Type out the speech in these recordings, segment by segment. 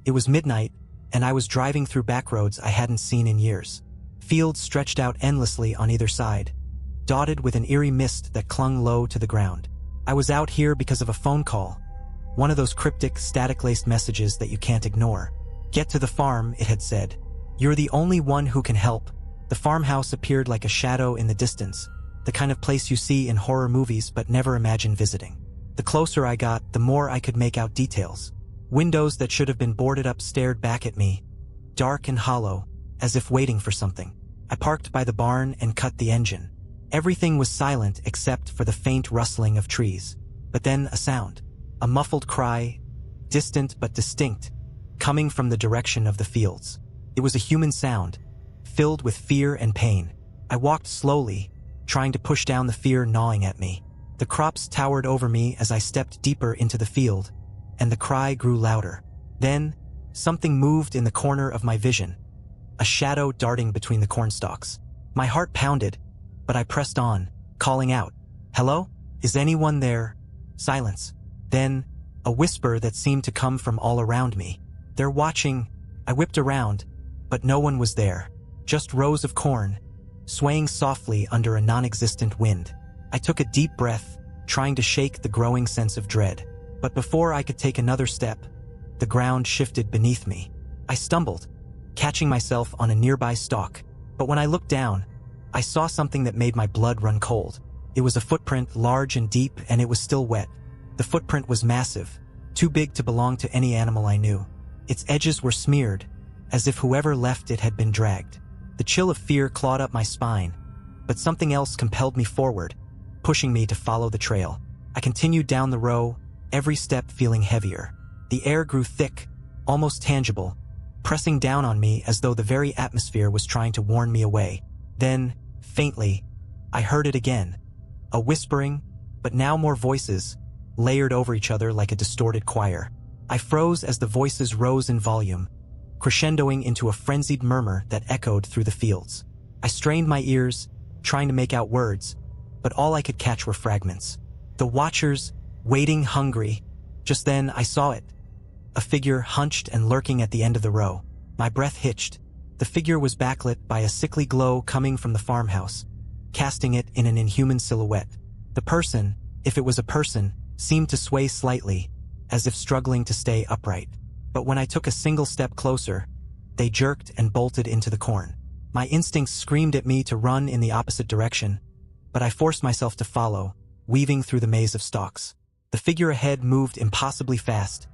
It was midnight, and I was driving through back roads I hadn't seen in years. Fields stretched out endlessly on either side, dotted with an eerie mist that clung low to the ground. I was out here because of a phone call, one of those cryptic, static-laced messages that you can't ignore. "Get to the farm," it had said. "You're the only one who can help." The farmhouse appeared like a shadow in the distance, the kind of place you see in horror movies but never imagine visiting. The closer I got, the more I could make out details. Windows that should have been boarded up stared back at me, dark and hollow, as if waiting for something. I parked by the barn and cut the engine. Everything was silent except for the faint rustling of trees. But then a sound. A muffled cry, distant but distinct, coming from the direction of the fields. It was a human sound, filled with fear and pain. I walked slowly, trying to push down the fear gnawing at me. The crops towered over me as I stepped deeper into the field, and the cry grew louder. Then, something moved in the corner of my vision, a shadow darting between the cornstalks. My heart pounded, but I pressed on, calling out, "Hello? Is anyone there?" Silence. Then, a whisper that seemed to come from all around me. "They're watching." I whipped around, but no one was there. Just rows of corn, swaying softly under a non-existent wind. I took a deep breath, trying to shake the growing sense of dread. But before I could take another step, the ground shifted beneath me. I stumbled, catching myself on a nearby stalk. But when I looked down, I saw something that made my blood run cold. It was a footprint, large and deep, and it was still wet. The footprint was massive, too big to belong to any animal I knew. Its edges were smeared, as if whoever left it had been dragged. The chill of fear clawed up my spine, but something else compelled me forward, pushing me to follow the trail. I continued down the row, every step feeling heavier. The air grew thick, almost tangible, pressing down on me as though the very atmosphere was trying to warn me away. Then, faintly, I heard it again. A whispering, but now more voices, layered over each other like a distorted choir. I froze as the voices rose in volume, crescendoing into a frenzied murmur that echoed through the fields. I strained my ears, trying to make out words, but all I could catch were fragments. The watchers, waiting hungry. Just then I saw it. A figure hunched and lurking at the end of the row. My breath hitched. The figure was backlit by a sickly glow coming from the farmhouse, casting it in an inhuman silhouette. The person, if it was a person, seemed to sway slightly, as if struggling to stay upright. But when I took a single step closer, they jerked and bolted into the corn. My instincts screamed at me to run in the opposite direction, but I forced myself to follow, weaving through the maze of stalks. The figure ahead moved impossibly fast,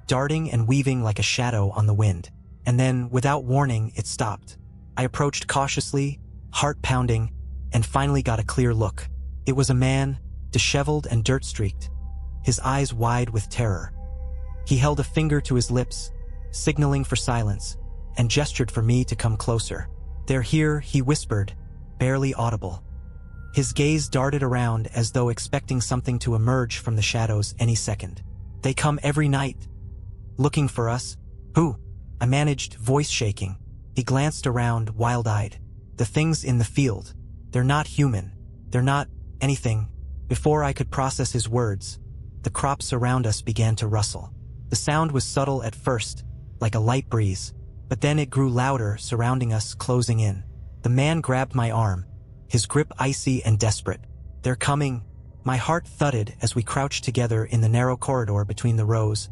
darting and weaving like a shadow on the wind. And then, without warning, it stopped. I approached cautiously, heart pounding, and finally got a clear look. It was a man, disheveled and dirt-streaked, his eyes wide with terror. He held a finger to his lips, signaling for silence, and gestured for me to come closer. "They're here," he whispered, barely audible. His gaze darted around as though expecting something to emerge from the shadows any second. "They come every night. Looking for us." "Who?" I managed, voice shaking. He glanced around, wild-eyed. "The things in the field. They're not human. They're not anything." Before I could process his words, the crops around us began to rustle. The sound was subtle at first, like a light breeze, but then it grew louder, surrounding us, closing in. The man grabbed my arm, his grip icy and desperate. "They're coming." My heart thudded as we crouched together in the narrow corridor between the rows,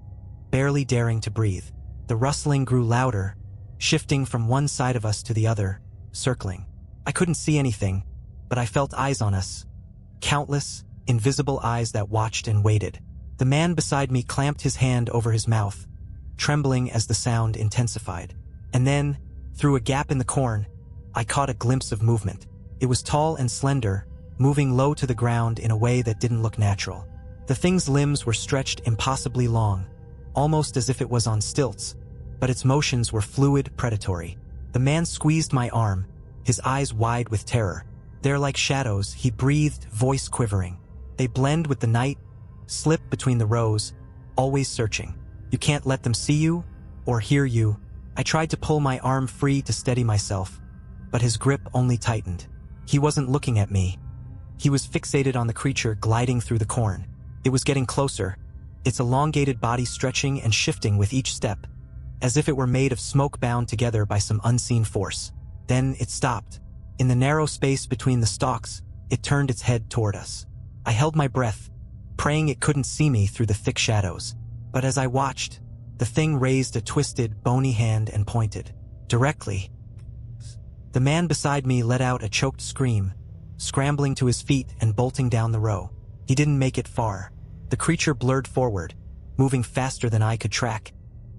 barely daring to breathe. The rustling grew louder, shifting from one side of us to the other, circling. I couldn't see anything, but I felt eyes on us. Countless, invisible eyes that watched and waited. The man beside me clamped his hand over his mouth, trembling as the sound intensified. And then, through a gap in the corn, I caught a glimpse of movement. It was tall and slender, moving low to the ground in a way that didn't look natural. The thing's limbs were stretched impossibly long, almost as if it was on stilts, but its motions were fluid, predatory. The man squeezed my arm, his eyes wide with terror. "They're like shadows," he breathed, voice quivering. "They blend with the night, slip between the rows, always searching. You can't let them see you or hear you." I tried to pull my arm free to steady myself, but his grip only tightened. He wasn't looking at me. He was fixated on the creature gliding through the corn. It was getting closer, its elongated body stretching and shifting with each step, as if it were made of smoke bound together by some unseen force. Then it stopped. In the narrow space between the stalks, it turned its head toward us. I held my breath, praying it couldn't see me through the thick shadows. But as I watched, the thing raised a twisted, bony hand and pointed directly. The man beside me let out a choked scream, scrambling to his feet and bolting down the row. He didn't make it far. The creature blurred forward, moving faster than I could track,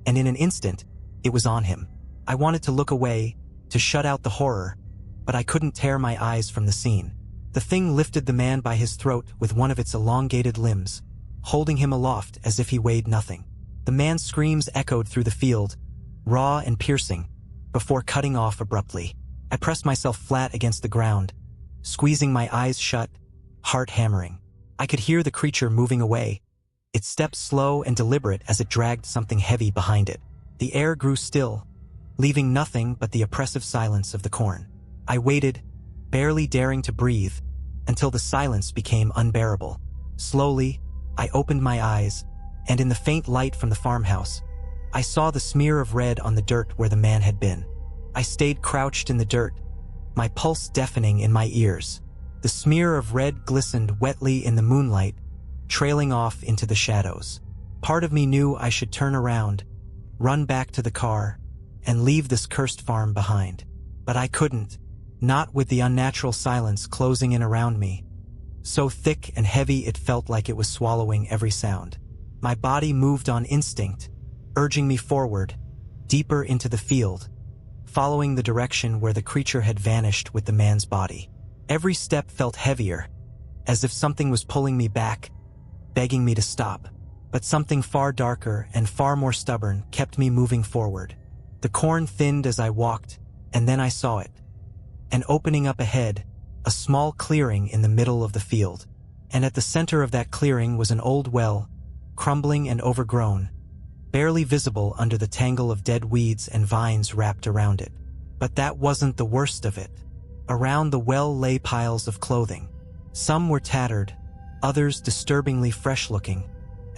and in an instant, it was on him. I wanted to look away, to shut out the horror, but I couldn't tear my eyes from the scene. The thing lifted the man by his throat with one of its elongated limbs, holding him aloft as if he weighed nothing. The man's screams echoed through the field, raw and piercing, before cutting off abruptly. I pressed myself flat against the ground, squeezing my eyes shut, heart hammering. I could hear the creature moving away, its steps slow and deliberate as it dragged something heavy behind it. The air grew still, leaving nothing but the oppressive silence of the corn. I waited, barely daring to breathe, until the silence became unbearable. Slowly, I opened my eyes, and in the faint light from the farmhouse, I saw the smear of red on the dirt where the man had been. I stayed crouched in the dirt, my pulse deafening in my ears. The smear of red glistened wetly in the moonlight, trailing off into the shadows. Part of me knew I should turn around, run back to the car, and leave this cursed farm behind. But I couldn't, not with the unnatural silence closing in around me, so thick and heavy it felt like it was swallowing every sound. My body moved on instinct, urging me forward, deeper into the field, following the direction where the creature had vanished with the man's body. Every step felt heavier, as if something was pulling me back, begging me to stop. But something far darker and far more stubborn kept me moving forward. The corn thinned as I walked, and then I saw it. And opening up ahead, a small clearing in the middle of the field. And at the center of that clearing was an old well, crumbling and overgrown, barely visible under the tangle of dead weeds and vines wrapped around it. But that wasn't the worst of it. Around the well lay piles of clothing. Some were tattered, others disturbingly fresh-looking,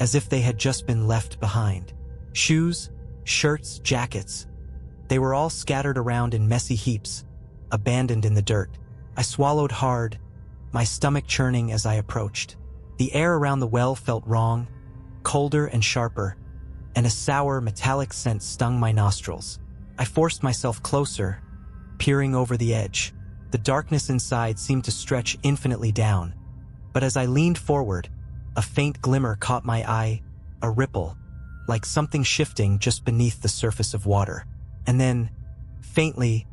as if they had just been left behind. Shoes, shirts, jackets. They were all scattered around in messy heaps, abandoned in the dirt. I swallowed hard, my stomach churning as I approached. The air around the well felt wrong, colder and sharper, and a sour, metallic scent stung my nostrils. I forced myself closer, peering over the edge. The darkness inside seemed to stretch infinitely down, but as I leaned forward, a faint glimmer caught my eye, a ripple, like something shifting just beneath the surface of water. And then, faintly,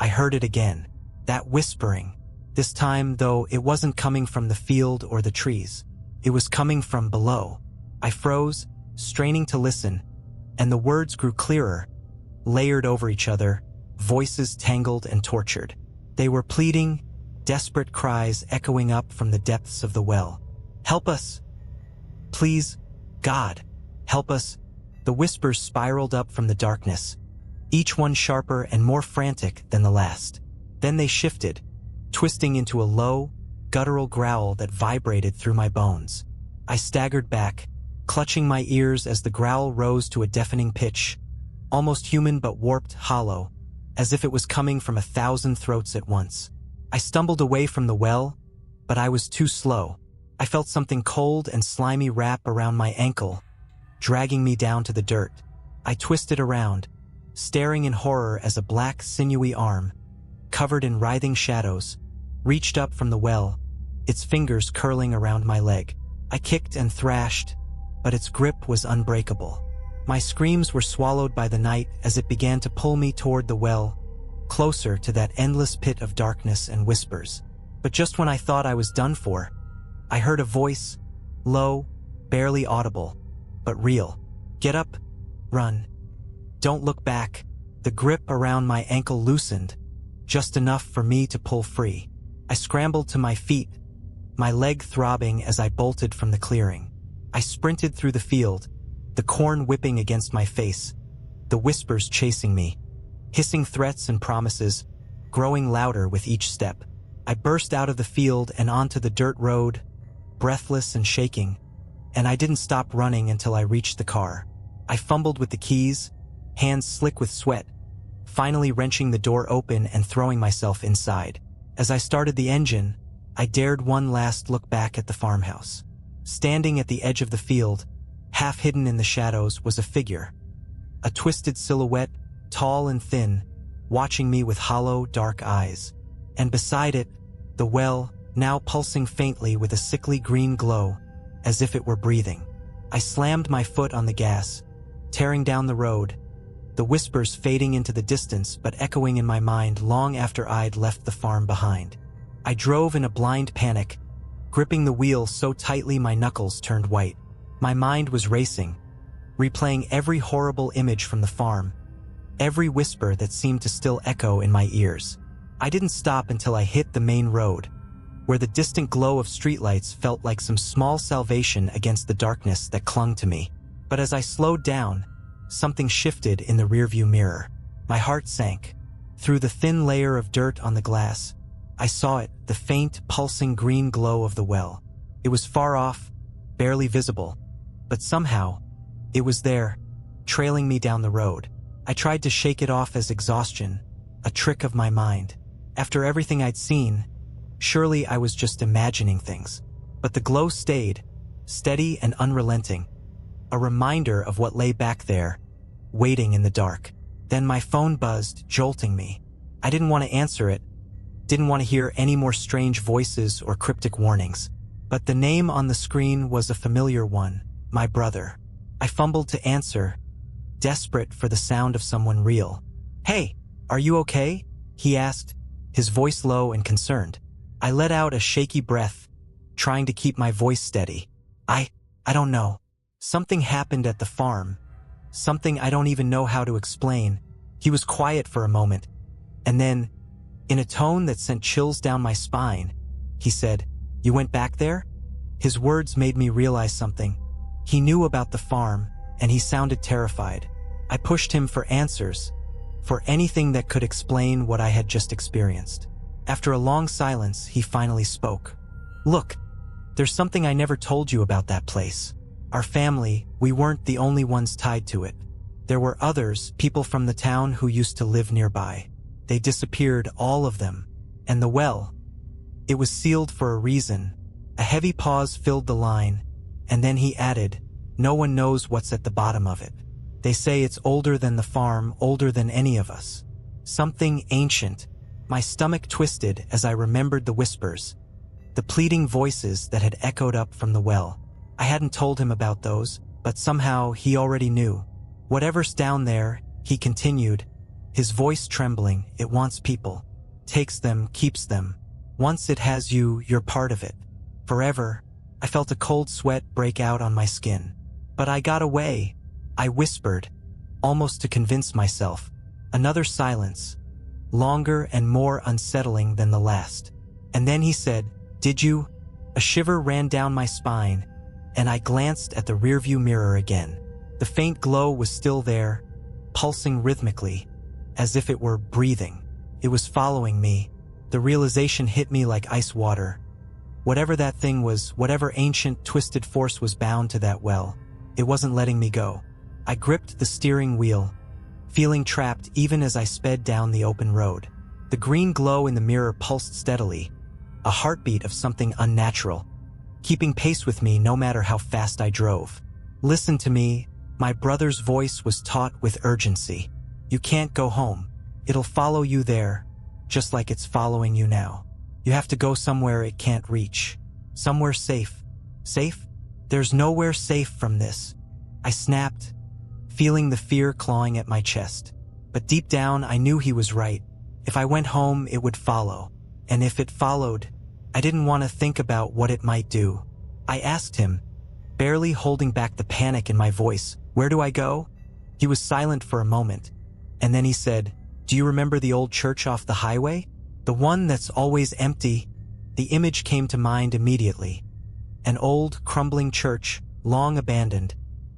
I heard it again, that whispering. This time, though, it wasn't coming from the field or the trees. It was coming from below. I froze, straining to listen, and the words grew clearer, layered over each other, voices tangled and tortured. They were pleading, desperate cries echoing up from the depths of the well. "Help us! Please, God, help us!" The whispers spiraled up from the darkness, each one sharper and more frantic than the last. Then they shifted, twisting into a low, guttural growl that vibrated through my bones. I staggered back, clutching my ears as the growl rose to a deafening pitch, almost human but warped, hollow, as if it was coming from 1,000 throats at once. I stumbled away from the well, but I was too slow. I felt something cold and slimy wrap around my ankle, dragging me down to the dirt. I twisted around, staring in horror as a black, sinewy arm, covered in writhing shadows, reached up from the well, its fingers curling around my leg. I kicked and thrashed, but its grip was unbreakable. My screams were swallowed by the night as it began to pull me toward the well, closer to that endless pit of darkness and whispers. But just when I thought I was done for, I heard a voice, low, barely audible, but real. "Get up, run. Don't look back." The grip around my ankle loosened, just enough for me to pull free. I scrambled to my feet, my leg throbbing as I bolted from the clearing. I sprinted through the field, the corn whipping against my face, the whispers chasing me, hissing threats and promises, growing louder with each step. I burst out of the field and onto the dirt road, breathless and shaking, and I didn't stop running until I reached the car. I fumbled with the keys, hands slick with sweat, finally wrenching the door open and throwing myself inside. As I started the engine, I dared one last look back at the farmhouse. Standing at the edge of the field, half hidden in the shadows, was a figure. A twisted silhouette, tall and thin, watching me with hollow, dark eyes. And beside it, the well, now pulsing faintly with a sickly green glow, as if it were breathing. I slammed my foot on the gas, tearing down the road, the whispers fading into the distance but echoing in my mind long after I'd left the farm behind. I drove in a blind panic, gripping the wheel so tightly my knuckles turned white. My mind was racing, replaying every horrible image from the farm, every whisper that seemed to still echo in my ears. I didn't stop until I hit the main road, where the distant glow of streetlights felt like some small salvation against the darkness that clung to me. But as I slowed down, something shifted in the rearview mirror. My heart sank. Through the thin layer of dirt on the glass, I saw it, the faint, pulsing green glow of the well. It was far off, barely visible, but somehow, it was there, trailing me down the road. I tried to shake it off as exhaustion, a trick of my mind. After everything I'd seen, surely I was just imagining things. But the glow stayed, steady and unrelenting, a reminder of what lay back there, waiting in the dark. Then my phone buzzed, jolting me. I didn't want to answer it, didn't want to hear any more strange voices or cryptic warnings. But the name on the screen was a familiar one, my brother. I fumbled to answer, desperate for the sound of someone real. "Hey, are you okay?" he asked, his voice low and concerned. I let out a shaky breath, trying to keep my voice steady. I don't know. Something happened at the farm. Something I don't even know how to explain." He was quiet for a moment, and then, in a tone that sent chills down my spine, he said, "You went back there?" His words made me realize something. He knew about the farm, and he sounded terrified. I pushed him for answers, for anything that could explain what I had just experienced. After a long silence, he finally spoke. "Look, there's something I never told you about that place. Our family, we weren't the only ones tied to it. There were others, people from the town who used to live nearby. They disappeared, all of them. And the well, it was sealed for a reason." A heavy pause filled the line, and then he added, "No one knows what's at the bottom of it. They say it's older than the farm, older than any of us. Something ancient." My stomach twisted as I remembered the whispers, the pleading voices that had echoed up from the well. I hadn't told him about those, but somehow he already knew. "Whatever's down there," he continued, his voice trembling, "it wants people. Takes them, keeps them. Once it has you, you're part of it. Forever." I felt a cold sweat break out on my skin. "But I got away," I whispered, almost to convince myself. Another silence, longer and more unsettling than the last. And then he said, "Did you?" A shiver ran down my spine, and I glanced at the rearview mirror again. The faint glow was still there, pulsing rhythmically, as if it were breathing. It was following me. The realization hit me like ice water. Whatever that thing was, whatever ancient, twisted force was bound to that well, it wasn't letting me go. I gripped the steering wheel, feeling trapped even as I sped down the open road. The green glow in the mirror pulsed steadily, a heartbeat of something unnatural, keeping pace with me no matter how fast I drove. "Listen to me," my brother's voice was taut with urgency. "You can't go home. It'll follow you there, just like it's following you now. You have to go somewhere it can't reach. Somewhere safe." "Safe? There's nowhere safe from this," I snapped, feeling the fear clawing at my chest. But deep down, I knew he was right. If I went home, it would follow. And if it followed, I didn't want to think about what it might do. I asked him, barely holding back the panic in my voice, "Where do I go?" He was silent for a moment, and then he said, "Do you remember the old church off the highway? The one that's always empty?" The image came to mind immediately. An old, crumbling church, long abandoned,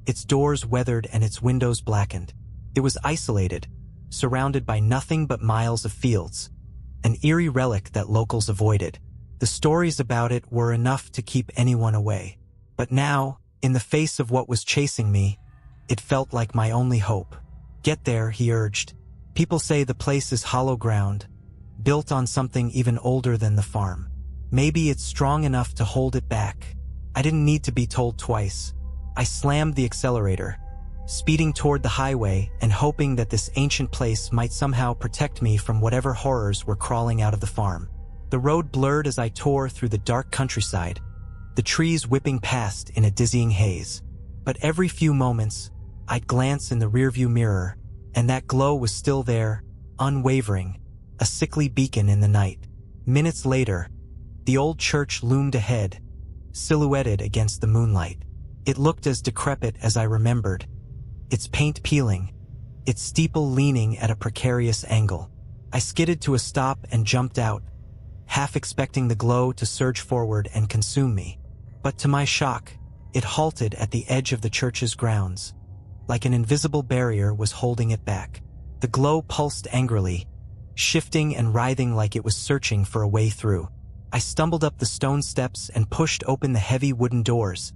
its doors weathered and its windows blackened. It was isolated, surrounded by nothing but miles of fields, an eerie relic that locals avoided. The stories about it were enough to keep anyone away. But now, in the face of what was chasing me, it felt like my only hope. "Get there," he urged. "People say the place is hollow ground, built on something even older than the farm. Maybe it's strong enough to hold it back." I didn't need to be told twice. I slammed the accelerator, speeding toward the highway and hoping that this ancient place might somehow protect me from whatever horrors were crawling out of the farm. The road blurred as I tore through the dark countryside, the trees whipping past in a dizzying haze. But every few moments, I'd glance in the rearview mirror, and that glow was still there, unwavering, a sickly beacon in the night. Minutes later, the old church loomed ahead, silhouetted against the moonlight. It looked as decrepit as I remembered, its paint peeling, its steeple leaning at a precarious angle. I skidded to a stop and jumped out, half expecting the glow to surge forward and consume me. But to my shock, it halted at the edge of the church's grounds, like an invisible barrier was holding it back. The glow pulsed angrily, shifting and writhing like it was searching for a way through. I stumbled up the stone steps and pushed open the heavy wooden doors,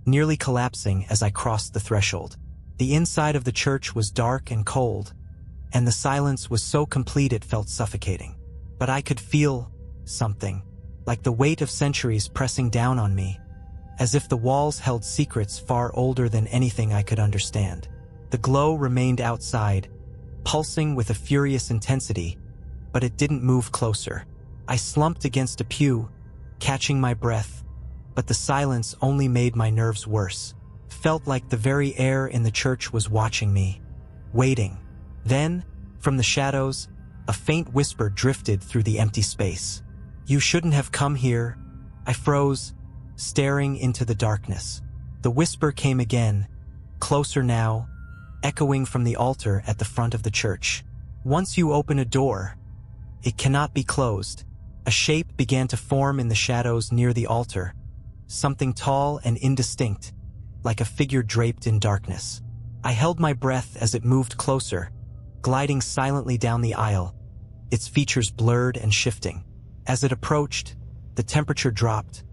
nearly collapsing as I crossed the threshold. The inside of the church was dark and cold, and the silence was so complete it felt suffocating. But I could feel something, like the weight of centuries pressing down on me, as if the walls held secrets far older than anything I could understand. The glow remained outside, pulsing with a furious intensity, but it didn't move closer. I slumped against a pew, catching my breath, but the silence only made my nerves worse. Felt like the very air in the church was watching me, waiting. Then, from the shadows, a faint whisper drifted through the empty space. "You shouldn't have come here." I froze, staring into the darkness. The whisper came again, closer now, echoing from the altar at the front of the church. "Once you open a door, it cannot be closed." A shape began to form in the shadows near the altar, something tall and indistinct, like a figure draped in darkness. I held my breath as it moved closer, gliding silently down the aisle, its features blurred and shifting. As it approached, the temperature dropped,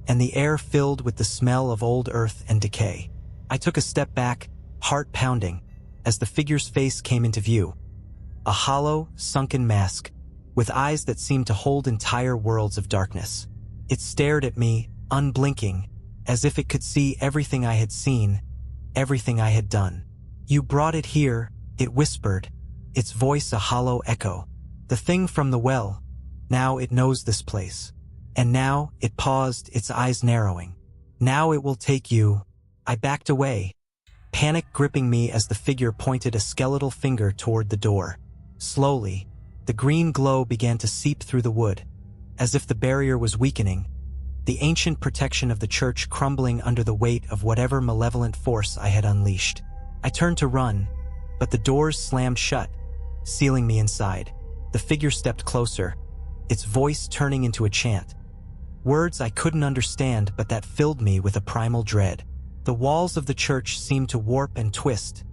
and the air filled with the smell of old earth and decay. I took a step back, heart pounding, as the figure's face came into view. A hollow, sunken mask, with eyes that seemed to hold entire worlds of darkness. It stared at me, unblinking, as if it could see everything I had seen, everything I had done. "You brought it here," it whispered, its voice a hollow echo. "The thing from the well. Now it knows this place. And now," it paused, its eyes narrowing, "now it will take you." I backed away, panic gripping me as the figure pointed a skeletal finger toward the door. Slowly, the green glow began to seep through the wood, as if the barrier was weakening, the ancient protection of the church crumbling under the weight of whatever malevolent force I had unleashed. I turned to run, but the doors slammed shut, sealing me inside. The figure stepped closer, its voice turning into a chant. Words I couldn't understand, but that filled me with a primal dread. The walls of the church seemed to warp and twist,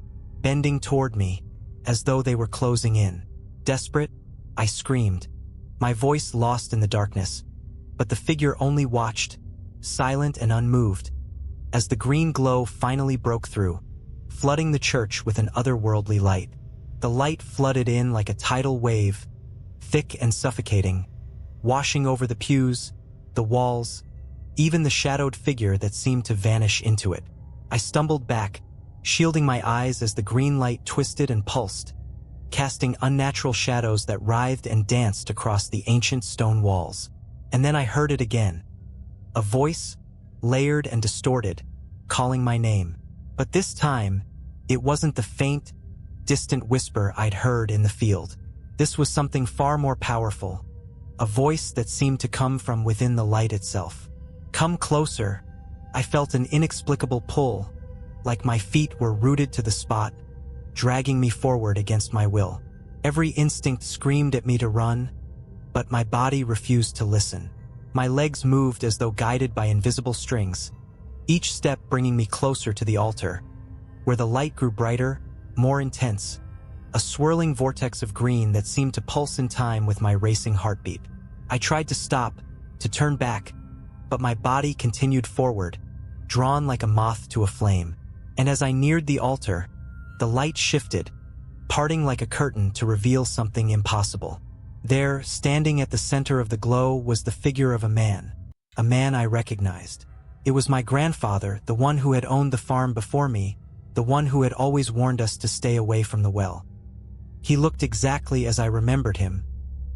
bending toward me, as though they were closing in. Desperate, I screamed, my voice lost in the darkness, but the figure only watched, silent and unmoved, as the green glow finally broke through, flooding the church with an otherworldly light. The light flooded in like a tidal wave, thick and suffocating, washing over the pews, the walls, even the shadowed figure that seemed to vanish into it. I stumbled back, shielding my eyes as the green light twisted and pulsed, casting unnatural shadows that writhed and danced across the ancient stone walls. And then I heard it again. A voice, layered and distorted, calling my name. But this time, it wasn't the faint, distant whisper I'd heard in the field. This was something far more powerful, a voice that seemed to come from within the light itself. "Come closer." I felt an inexplicable pull, like my feet were rooted to the spot, dragging me forward against my will. Every instinct screamed at me to run, but my body refused to listen. My legs moved as though guided by invisible strings, each step bringing me closer to the altar, where the light grew brighter, more intense, a swirling vortex of green that seemed to pulse in time with my racing heartbeat. I tried to stop, to turn back, but my body continued forward, drawn like a moth to a flame. And as I neared the altar, the light shifted, parting like a curtain to reveal something impossible. There, standing at the center of the glow, was the figure of a man I recognized. It was my grandfather, the one who had owned the farm before me, the one who had always warned us to stay away from the well. He looked exactly as I remembered him,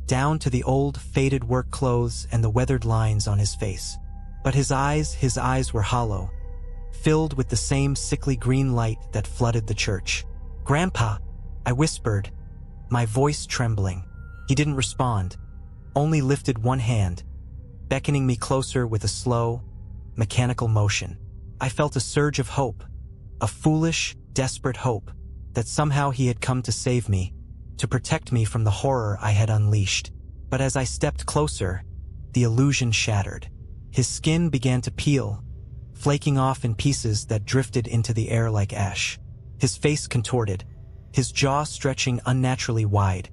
down to the old, faded work clothes and the weathered lines on his face. But his eyes were hollow, filled with the same sickly green light that flooded the church. "Grandpa," I whispered, my voice trembling. He didn't respond, only lifted one hand, beckoning me closer with a slow, mechanical motion. I felt a surge of hope, a foolish, desperate hope that somehow he had come to save me, to protect me from the horror I had unleashed. But as I stepped closer, the illusion shattered. His skin began to peel, flaking off in pieces that drifted into the air like ash. His face contorted, his jaw stretching unnaturally wide,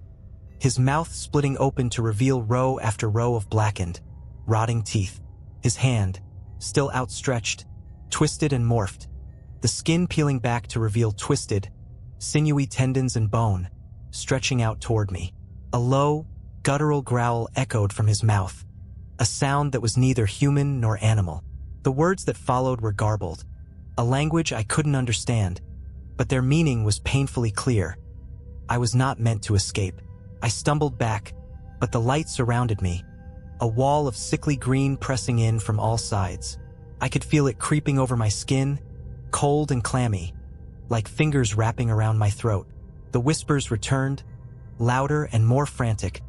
his mouth splitting open to reveal row after row of blackened, rotting teeth. His hand, still outstretched, twisted and morphed, the skin peeling back to reveal twisted, sinewy tendons and bone, stretching out toward me. A low, guttural growl echoed from his mouth, a sound that was neither human nor animal. The words that followed were garbled, a language I couldn't understand, but their meaning was painfully clear. I was not meant to escape. I stumbled back, but the light surrounded me, a wall of sickly green pressing in from all sides. I could feel it creeping over my skin, cold and clammy, like fingers wrapping around my throat. The whispers returned, louder and more frantic,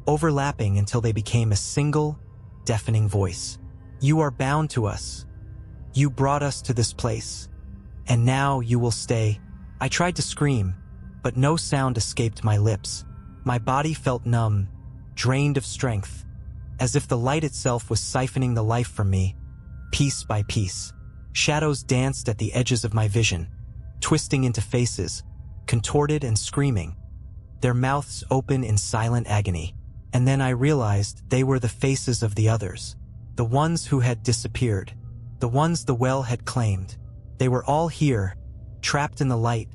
overlapping until they became a single, deafening voice. "You are bound to us. You brought us to this place, and now you will stay." I tried to scream, but no sound escaped my lips. My body felt numb, drained of strength, as if the light itself was siphoning the life from me, piece by piece. Shadows danced at the edges of my vision, twisting into faces, contorted and screaming, their mouths open in silent agony. And then I realized they were the faces of the others, the ones who had disappeared, the ones the well had claimed. They were all here, trapped in the light,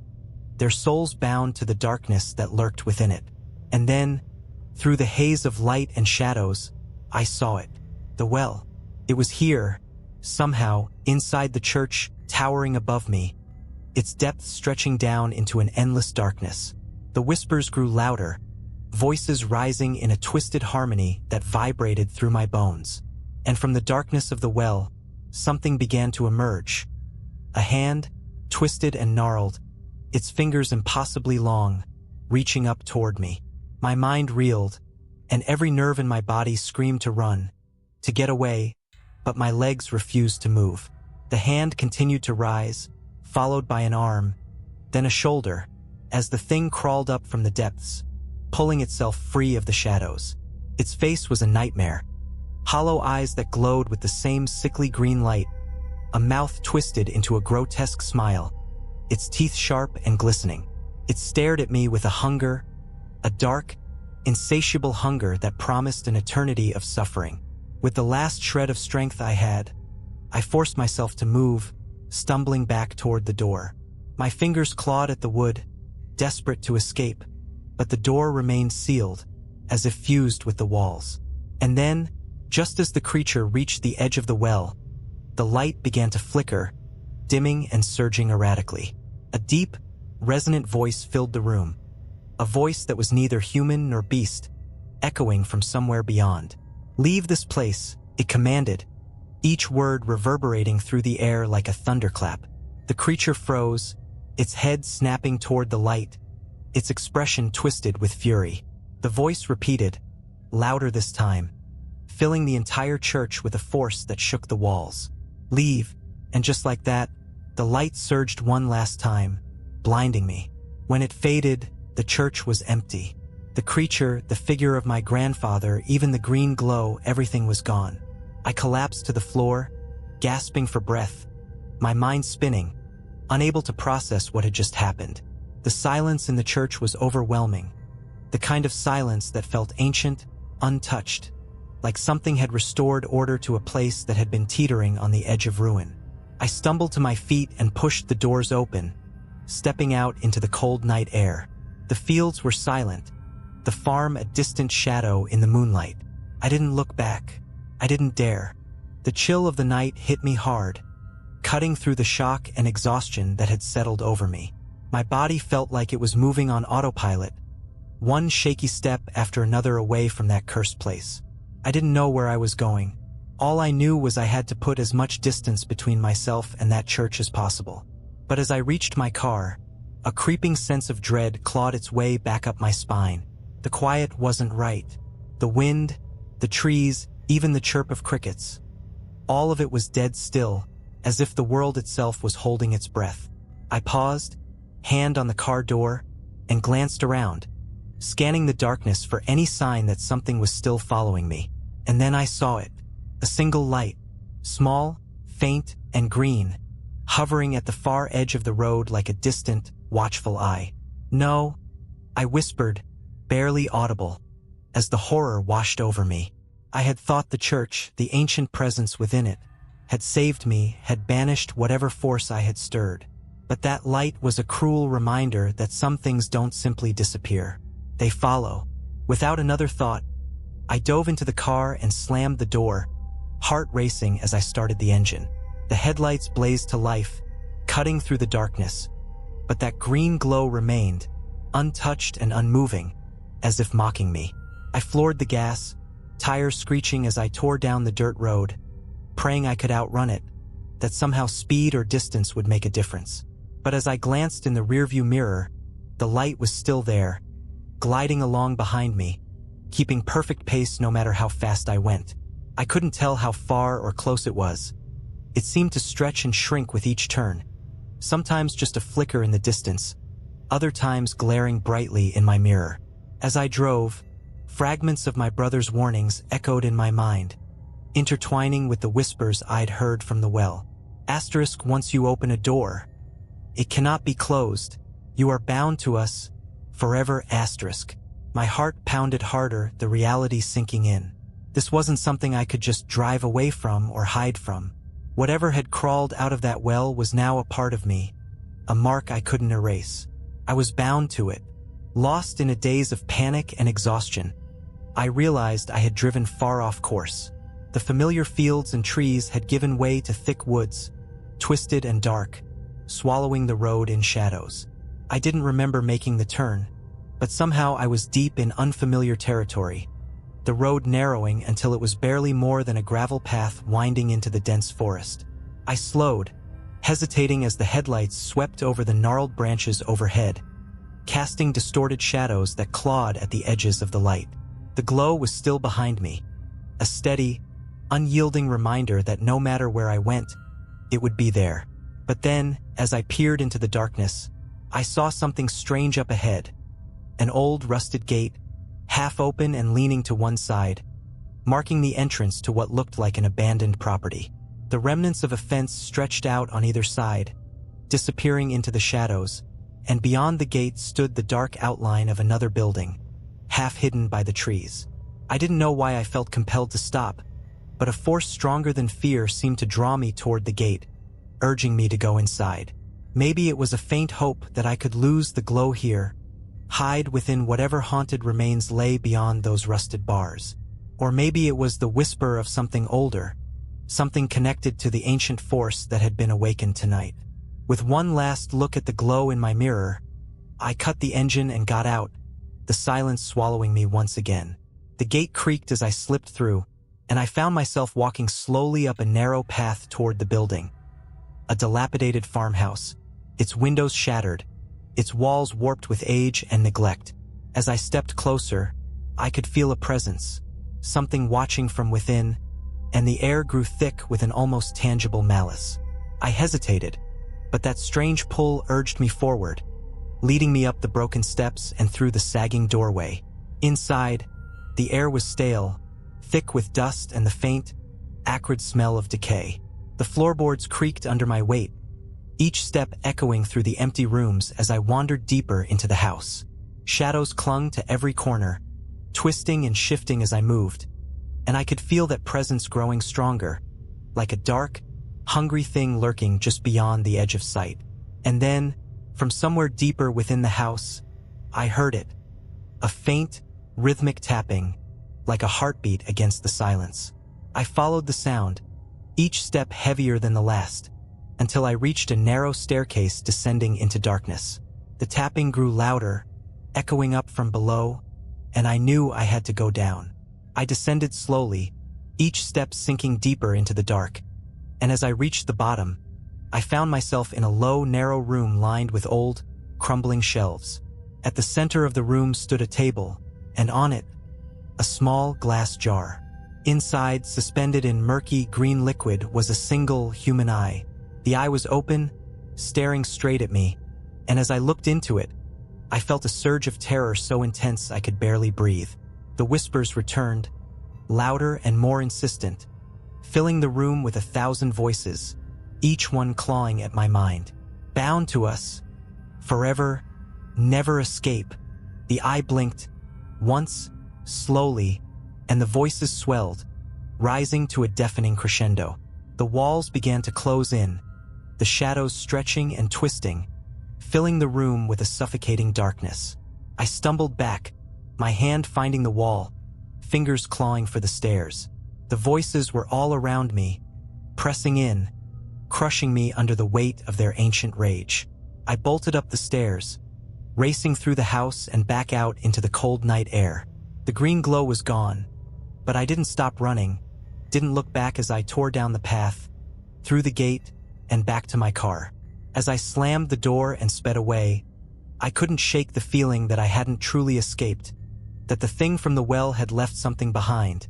their souls bound to the darkness that lurked within it. And then, through the haze of light and shadows, I saw it. The well. It was here, somehow, inside the church, towering above me, its depths stretching down into an endless darkness. The whispers grew louder, voices rising in a twisted harmony that vibrated through my bones. And from the darkness of the well, something began to emerge. A hand, twisted and gnarled, its fingers impossibly long, reaching up toward me. My mind reeled, and every nerve in my body screamed to run, to get away, but my legs refused to move. The hand continued to rise, followed by an arm, then a shoulder, as the thing crawled up from the depths, pulling itself free of the shadows. Its face was a nightmare, hollow eyes that glowed with the same sickly green light, a mouth twisted into a grotesque smile, its teeth sharp and glistening. It stared at me with a hunger, a dark, insatiable hunger that promised an eternity of suffering. With the last shred of strength I had, I forced myself to move, stumbling back toward the door. My fingers clawed at the wood, desperate to escape, but the door remained sealed, as if fused with the walls. And then, just as the creature reached the edge of the well, the light began to flicker, dimming and surging erratically. A deep, resonant voice filled the room, a voice that was neither human nor beast, echoing from somewhere beyond. "Leave this place," it commanded, each word reverberating through the air like a thunderclap. The creature froze, its head snapping toward the light, its expression twisted with fury. The voice repeated, louder this time, filling the entire church with a force that shook the walls. "Leave," and just like that, the light surged one last time, blinding me. When it faded, the church was empty. The creature, the figure of my grandfather, even the green glow, everything was gone. I collapsed to the floor, gasping for breath, my mind spinning, unable to process what had just happened. The silence in the church was overwhelming, the kind of silence that felt ancient, untouched, like something had restored order to a place that had been teetering on the edge of ruin. I stumbled to my feet and pushed the doors open, stepping out into the cold night air. The fields were silent, the farm a distant shadow in the moonlight. I didn't look back. I didn't dare. The chill of the night hit me hard, cutting through the shock and exhaustion that had settled over me. My body felt like it was moving on autopilot, one shaky step after another away from that cursed place. I didn't know where I was going. All I knew was I had to put as much distance between myself and that church as possible. But as I reached my car, a creeping sense of dread clawed its way back up my spine. The quiet wasn't right. The wind, the trees, even the chirp of crickets. All of it was dead still, as if the world itself was holding its breath. I paused, hand on the car door, and glanced around, scanning the darkness for any sign that something was still following me. And then I saw it. A single light, small, faint, and green, hovering at the far edge of the road like a distant, watchful eye. "No," I whispered, barely audible, as the horror washed over me. I had thought the church, the ancient presence within it, had saved me, had banished whatever force I had stirred. But that light was a cruel reminder that some things don't simply disappear. They follow. Without another thought, I dove into the car and slammed the door, heart racing as I started the engine. The headlights blazed to life, cutting through the darkness. But that green glow remained, untouched and unmoving, as if mocking me. I floored the gas, tires screeching as I tore down the dirt road, praying I could outrun it, that somehow speed or distance would make a difference. But as I glanced in the rearview mirror, the light was still there, gliding along behind me, keeping perfect pace no matter how fast I went. I couldn't tell how far or close it was. It seemed to stretch and shrink with each turn, sometimes just a flicker in the distance, other times glaring brightly in my mirror. As I drove, fragments of my brother's warnings echoed in my mind, intertwining with the whispers I'd heard from the well. Asterisk, once you open a door, it cannot be closed. You are bound to us, forever. Asterisk. My heart pounded harder, the reality sinking in. This wasn't something I could just drive away from or hide from. Whatever had crawled out of that well was now a part of me, a mark I couldn't erase. I was bound to it, lost in a daze of panic and exhaustion. I realized I had driven far off course. The familiar fields and trees had given way to thick woods, twisted and dark, swallowing the road in shadows. I didn't remember making the turn, but somehow I was deep in unfamiliar territory, the road narrowing until it was barely more than a gravel path winding into the dense forest. I slowed, hesitating as the headlights swept over the gnarled branches overhead, casting distorted shadows that clawed at the edges of the light. The glow was still behind me, a steady, unyielding reminder that no matter where I went, it would be there. But then, as I peered into the darkness, I saw something strange up ahead. An old, rusted gate, half open and leaning to one side, marking the entrance to what looked like an abandoned property. The remnants of a fence stretched out on either side, disappearing into the shadows, and beyond the gate stood the dark outline of another building, half hidden by the trees. I didn't know why I felt compelled to stop, but a force stronger than fear seemed to draw me toward the gate, urging me to go inside. Maybe it was a faint hope that I could lose the glow here, hide within whatever haunted remains lay beyond those rusted bars. Or maybe it was the whisper of something older, something connected to the ancient force that had been awakened tonight. With one last look at the glow in my mirror, I cut the engine and got out, the silence swallowing me once again. The gate creaked as I slipped through, and I found myself walking slowly up a narrow path toward the building. A dilapidated farmhouse, its windows shattered, its walls warped with age and neglect. As I stepped closer, I could feel a presence, something watching from within, and the air grew thick with an almost tangible malice. I hesitated, but that strange pull urged me forward, leading me up the broken steps and through the sagging doorway. Inside, the air was stale, thick with dust and the faint, acrid smell of decay. The floorboards creaked under my weight, each step echoing through the empty rooms as I wandered deeper into the house. Shadows clung to every corner, twisting and shifting as I moved, and I could feel that presence growing stronger, like a dark, hungry thing lurking just beyond the edge of sight. And then, from somewhere deeper within the house, I heard it. A faint, rhythmic tapping, like a heartbeat against the silence. I followed the sound, each step heavier than the last, until I reached a narrow staircase descending into darkness. The tapping grew louder, echoing up from below, and I knew I had to go down. I descended slowly, each step sinking deeper into the dark, and as I reached the bottom, I found myself in a low, narrow room lined with old, crumbling shelves. At the center of the room stood a table, and on it, a small glass jar. Inside, suspended in murky green liquid, was a single human eye. The eye was open, staring straight at me, and as I looked into it, I felt a surge of terror so intense I could barely breathe. The whispers returned, louder and more insistent, filling the room with 1,000 voices, each one clawing at my mind. Bound to us, forever, never escape. The eye blinked, once, slowly, and the voices swelled, rising to a deafening crescendo. The walls began to close in, the shadows stretching and twisting, filling the room with a suffocating darkness. I stumbled back, my hand finding the wall, fingers clawing for the stairs. The voices were all around me, pressing in, crushing me under the weight of their ancient rage. I bolted up the stairs, racing through the house and back out into the cold night air. The green glow was gone, but I didn't stop running, didn't look back as I tore down the path, through the gate, and back to my car. As I slammed the door and sped away, I couldn't shake the feeling that I hadn't truly escaped, that the thing from the well had left something behind,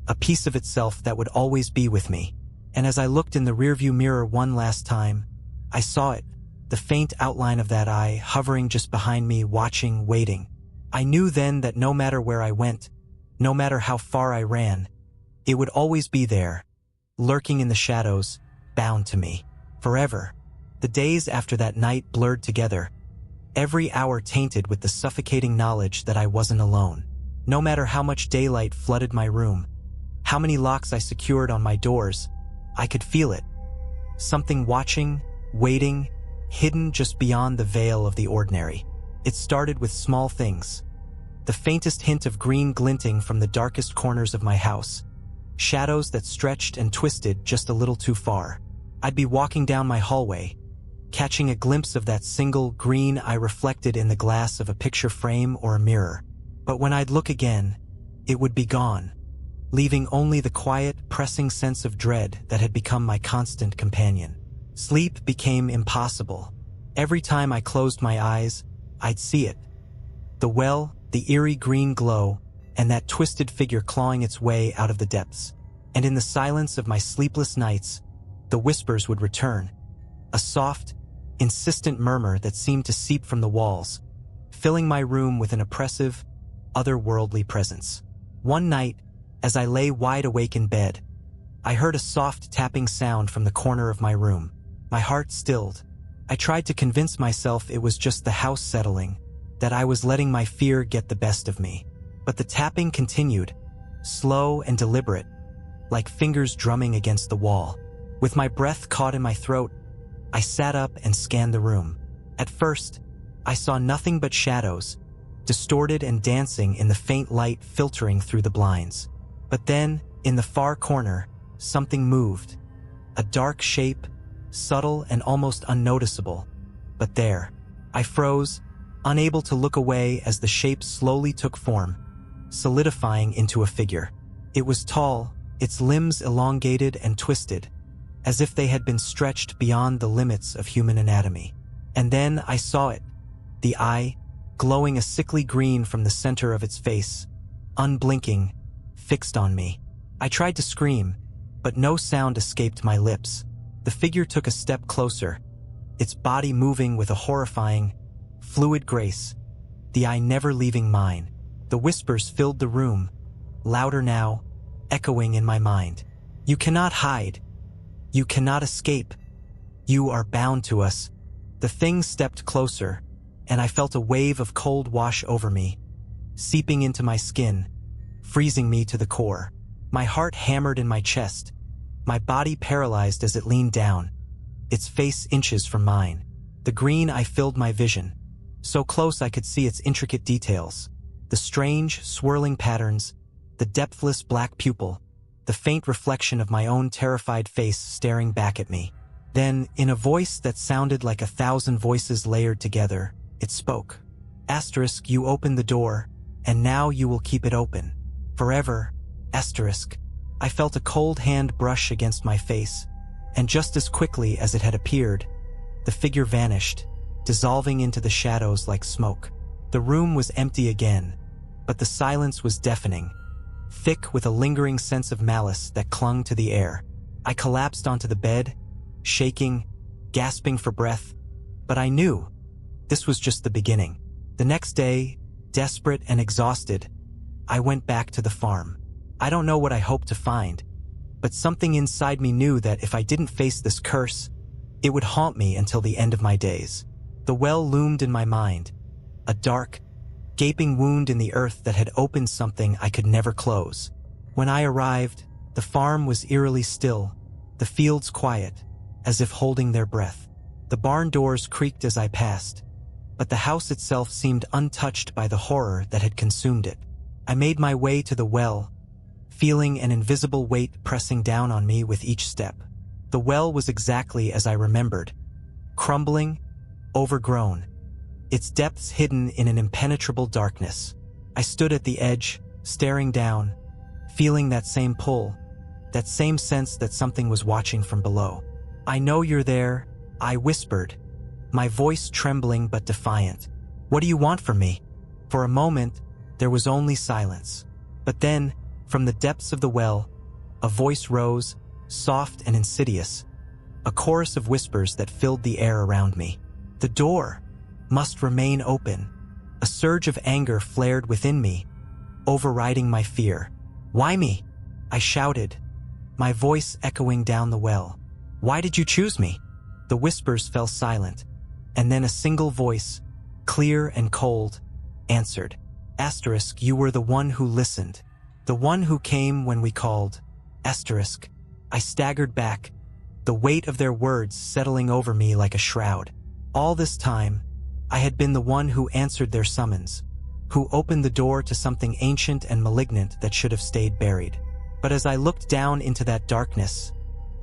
a piece of itself that would always be with me. And as I looked in the rearview mirror one last time, I saw it, the faint outline of that eye hovering just behind me, watching, waiting. I knew then that no matter where I went, no matter how far I ran, it would always be there, lurking in the shadows, bound to me, forever. The days after that night blurred together, every hour tainted with the suffocating knowledge that I wasn't alone. No matter how much daylight flooded my room, how many locks I secured on my doors, I could feel it. Something watching, waiting, hidden just beyond the veil of the ordinary. It started with small things. The faintest hint of green glinting from the darkest corners of my house. Shadows that stretched and twisted just a little too far. I'd be walking down my hallway, catching a glimpse of that single green eye reflected in the glass of a picture frame or a mirror. But when I'd look again, it would be gone, leaving only the quiet, pressing sense of dread that had become my constant companion. Sleep became impossible. Every time I closed my eyes, I'd see it. The well, the eerie green glow, and that twisted figure clawing its way out of the depths. And in the silence of my sleepless nights, the whispers would return, a soft, insistent murmur that seemed to seep from the walls, filling my room with an oppressive, otherworldly presence. One night, as I lay wide awake in bed, I heard a soft tapping sound from the corner of my room. My heart stilled. I tried to convince myself it was just the house settling, that I was letting my fear get the best of me. But the tapping continued, slow and deliberate, like fingers drumming against the wall. With my breath caught in my throat, I sat up and scanned the room. At first, I saw nothing but shadows, distorted and dancing in the faint light filtering through the blinds. But then, in the far corner, something moved. A dark shape, subtle and almost unnoticeable. But there, I froze, unable to look away as the shape slowly took form, solidifying into a figure. It was tall, its limbs elongated and twisted, as if they had been stretched beyond the limits of human anatomy. And then I saw it, the eye, glowing a sickly green from the center of its face, unblinking, fixed on me. I tried to scream, but no sound escaped my lips. The figure took a step closer, its body moving with a horrifying, fluid grace, the eye never leaving mine. The whispers filled the room, louder now, echoing in my mind. You cannot hide. You cannot escape. You are bound to us. The thing stepped closer, and I felt a wave of cold wash over me, seeping into my skin, freezing me to the core. My heart hammered in my chest, my body paralyzed as it leaned down, its face inches from mine. The green eye filled my vision, So close I could see its intricate details. The strange, swirling patterns, the depthless black pupil, the faint reflection of my own terrified face staring back at me. Then, in a voice that sounded like 1,000 voices layered together, it spoke. Asterisk, you opened the door, and now you will keep it open. Forever. Asterisk. I felt a cold hand brush against my face, and just as quickly as it had appeared, the figure vanished, dissolving into the shadows like smoke. The room was empty again, but the silence was deafening, thick with a lingering sense of malice that clung to the air. I collapsed onto the bed, shaking, gasping for breath, but I knew this was just the beginning. The next day, desperate and exhausted, I went back to the farm. I don't know what I hoped to find, but something inside me knew that if I didn't face this curse, it would haunt me until the end of my days. The well loomed in my mind, a dark, gaping wound in the earth that had opened something I could never close. When I arrived, the farm was eerily still, the fields quiet, as if holding their breath. The barn doors creaked as I passed, but the house itself seemed untouched by the horror that had consumed it. I made my way to the well, feeling an invisible weight pressing down on me with each step. The well was exactly as I remembered, crumbling, overgrown, its depths hidden in an impenetrable darkness. I stood at the edge, staring down, feeling that same pull, that same sense that something was watching from below. I know you're there, I whispered, my voice trembling but defiant. What do you want from me? For a moment, there was only silence. But then, from the depths of the well, a voice rose, soft and insidious, a chorus of whispers that filled the air around me. The door must remain open. A surge of anger flared within me, overriding my fear. Why me? I shouted, my voice echoing down the well. Why did you choose me? The whispers fell silent, and then a single voice, clear and cold, answered. Asterisk, you were the one who listened, the one who came when we called. Asterisk. I staggered back, the weight of their words settling over me like a shroud. All this time, I had been the one who answered their summons, who opened the door to something ancient and malignant that should have stayed buried. But as I looked down into that darkness,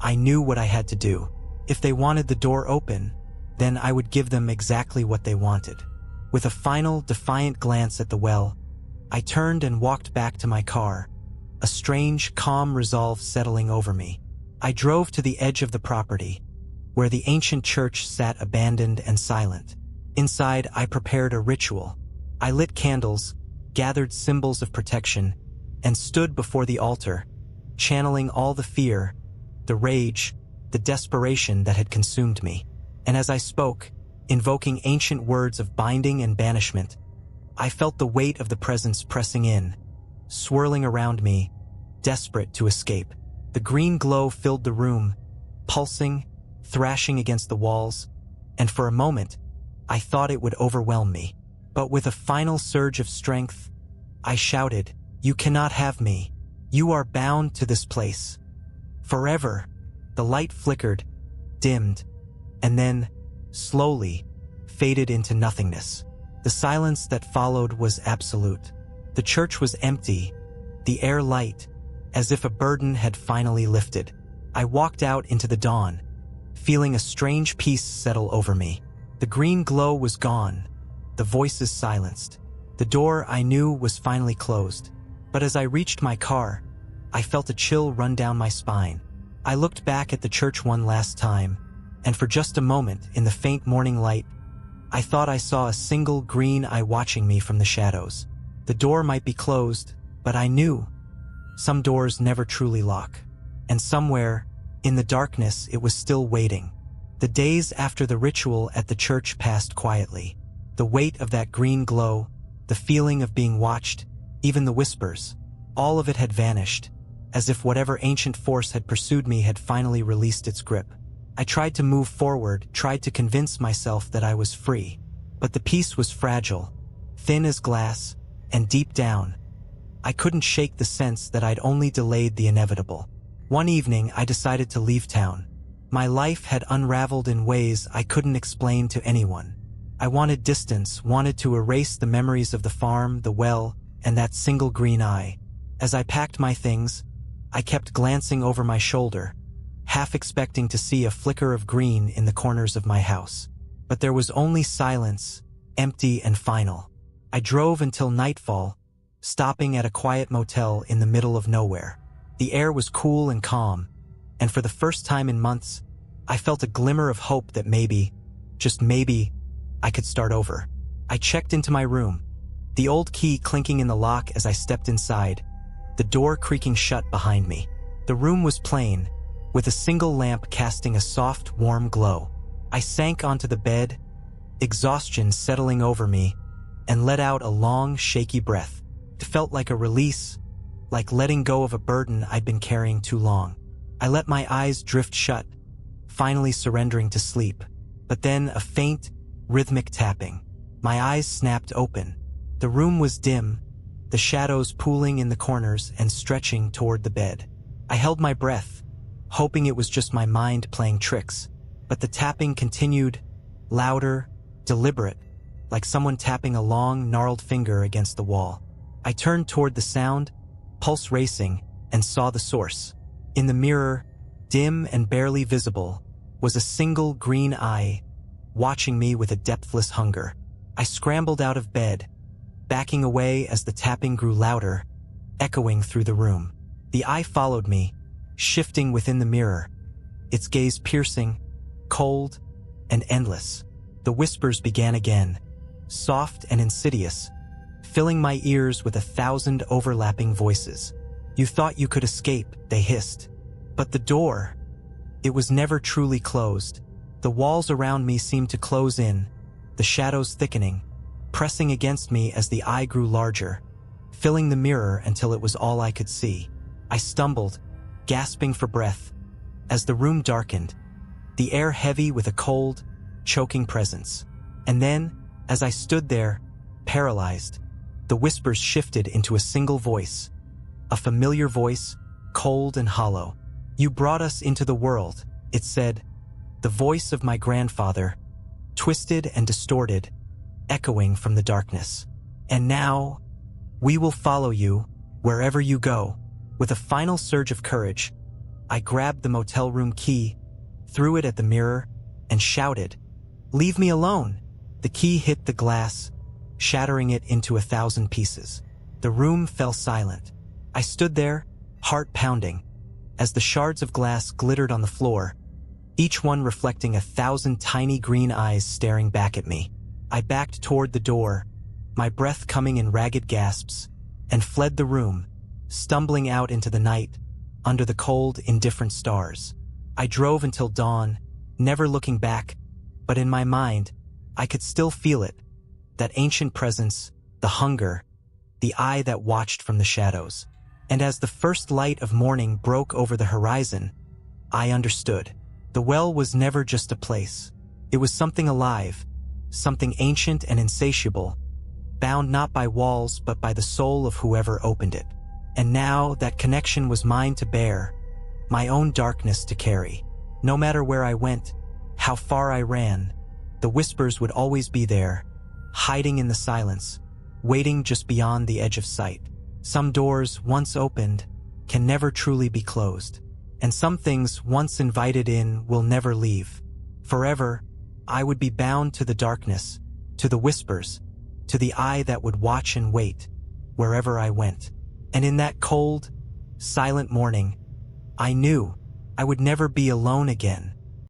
I knew what I had to do. If they wanted the door open, then I would give them exactly what they wanted. With a final, defiant glance at the well, I turned and walked back to my car, a strange, calm resolve settling over me. I drove to the edge of the property, where the ancient church sat abandoned and silent. Inside, I prepared a ritual. I lit candles, gathered symbols of protection, and stood before the altar, channeling all the fear, the rage, the desperation that had consumed me. And as I spoke, invoking ancient words of binding and banishment, I felt the weight of the presence pressing in, swirling around me, desperate to escape. The green glow filled the room, pulsing, thrashing against the walls, and for a moment, I thought it would overwhelm me. But with a final surge of strength, I shouted, "You cannot have me. You are bound to this place. Forever." The light flickered, dimmed, and then, slowly, faded into nothingness. The silence that followed was absolute. The church was empty, the air light, as if a burden had finally lifted. I walked out into the dawn, feeling a strange peace settle over me. The green glow was gone, the voices silenced. The door, I knew, was finally closed. But as I reached my car, I felt a chill run down my spine. I looked back at the church one last time, and for just a moment, in the faint morning light, I thought I saw a single green eye watching me from the shadows. The door might be closed, but I knew some doors never truly lock. And somewhere, in the darkness, it was still waiting. The days after the ritual at the church passed quietly. The weight of that green glow, the feeling of being watched, even the whispers, all of it had vanished, as if whatever ancient force had pursued me had finally released its grip. I tried to move forward, tried to convince myself that I was free, but the peace was fragile, thin as glass, and deep down, I couldn't shake the sense that I'd only delayed the inevitable. One evening, I decided to leave town. My life had unraveled in ways I couldn't explain to anyone. I wanted distance, wanted to erase the memories of the farm, the well, and that single green eye. As I packed my things, I kept glancing over my shoulder, half expecting to see a flicker of green in the corners of my house. But there was only silence, empty and final. I drove until nightfall, stopping at a quiet motel in the middle of nowhere. The air was cool and calm, and for the first time in months, I felt a glimmer of hope that maybe, just maybe, I could start over. I checked into my room, the old key clinking in the lock as I stepped inside, the door creaking shut behind me. The room was plain, with a single lamp casting a soft, warm glow. I sank onto the bed, exhaustion settling over me, and let out a long, shaky breath. It felt like a release, like letting go of a burden I'd been carrying too long. I let my eyes drift shut, finally surrendering to sleep. But then a faint, rhythmic tapping. My eyes snapped open. The room was dim, the shadows pooling in the corners and stretching toward the bed. I held my breath, hoping it was just my mind playing tricks. But the tapping continued, louder, deliberate, like someone tapping a long, gnarled finger against the wall. I turned toward the sound, pulse racing, and saw the source. In the mirror, dim and barely visible, was a single green eye, watching me with a depthless hunger. I scrambled out of bed, backing away as the tapping grew louder, echoing through the room. The eye followed me, shifting within the mirror, its gaze piercing, cold, and endless. The whispers began again, soft and insidious, filling my ears with 1,000 overlapping voices. You thought you could escape, they hissed. But the door, it was never truly closed. The walls around me seemed to close in, the shadows thickening, pressing against me as the eye grew larger, filling the mirror until it was all I could see. I stumbled, gasping for breath, as the room darkened, the air heavy with a cold, choking presence. And then, as I stood there, paralyzed, the whispers shifted into a single voice, a familiar voice, cold and hollow. You brought us into the world, it said, the voice of my grandfather, twisted and distorted, echoing from the darkness. And now, we will follow you, wherever you go. With a final surge of courage, I grabbed the motel room key, threw it at the mirror, and shouted, "Leave me alone!" The key hit the glass, shattering it into 1,000 pieces. The room fell silent. I stood there, heart pounding, as the shards of glass glittered on the floor, each one reflecting 1,000 tiny green eyes staring back at me. I backed toward the door, my breath coming in ragged gasps, and fled the room, stumbling out into the night, under the cold, indifferent stars. I drove until dawn, never looking back, but in my mind, I could still feel it, that ancient presence, the hunger, the eye that watched from the shadows. And as the first light of morning broke over the horizon, I understood. The well was never just a place. It was something alive, something ancient and insatiable, bound not by walls but by the soul of whoever opened it. And now that connection was mine to bear, my own darkness to carry. No matter where I went, how far I ran, the whispers would always be there, hiding in the silence, waiting just beyond the edge of sight. Some doors, once opened, can never truly be closed. And some things, once invited in, will never leave. Forever, I would be bound to the darkness, to the whispers, to the eye that would watch and wait, wherever I went. And in that cold, silent morning, I knew I would never be alone again.